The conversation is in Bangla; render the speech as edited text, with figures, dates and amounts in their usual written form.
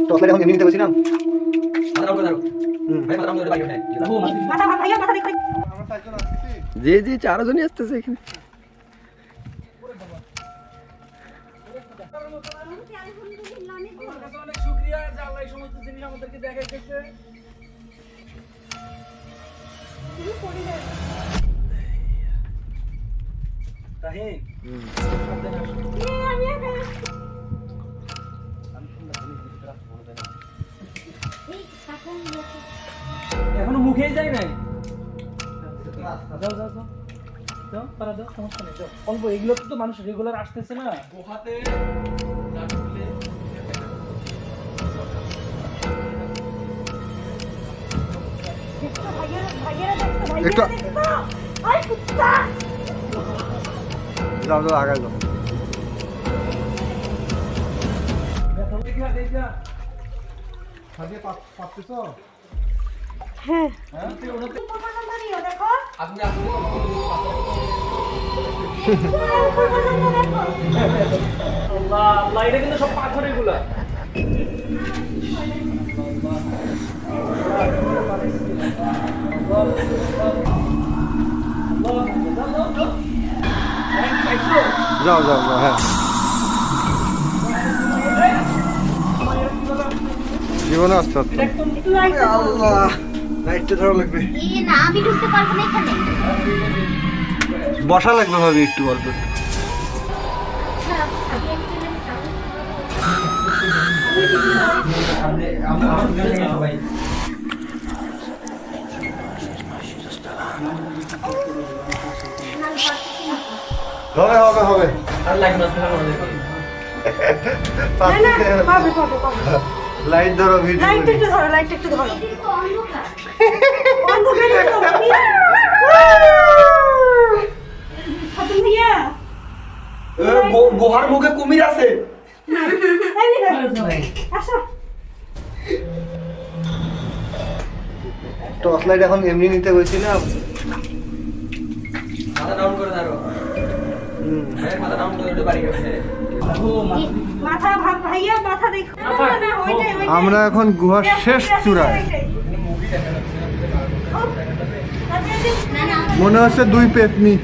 টর্চ লাইট এখন এমনি নিতে বলছিলাম। জি জি 4 জনই আসতেছে এখানে। অনেক শুকরিয়া যে আল্লাহ এই সমস্ত জিনিস আমাদেরকে দেখাইতেছে। এখনো মুখেই যায় নাই। যাও যাও যাও যাও, পারা দাও, সমস্যা নেই, যাও। অল্প এগুলো তো মানুষ রেগুলার আসতেছে না গুহাতে। যাও যাও আগে যাও। হ্যাঁ আল্লাহ আল্লাহ, এটা কিন্তু সব পাথর এগুলা। যাও যাও যাও। হ্যাঁ জীবনে আসতে আসতে আল্লাহ লাইটটা ধরা লাগবে। না আমি ঢুকতে পারবো না এখানে। বসা লাগবে ভাবি একটু অল্প একটু। হবে হবে হবে। লাইট ধরো ভিডিও। লাইট একটু ধরো, লাইট একটু ধরো। গুহার মুখে কুমির আছে। টর্চ লাইট এখন এমনি নিতে বলছিলাম। মাথা ডাউন করে দাও। মাথা ডাউন করে বাড়ি গেছে। মাথা ভাগ ভাইয়া, মাথা দেখো। আমরা এখন গুহার শেষ চূড়ায়। মনে হচ্ছে দুই পেতনি।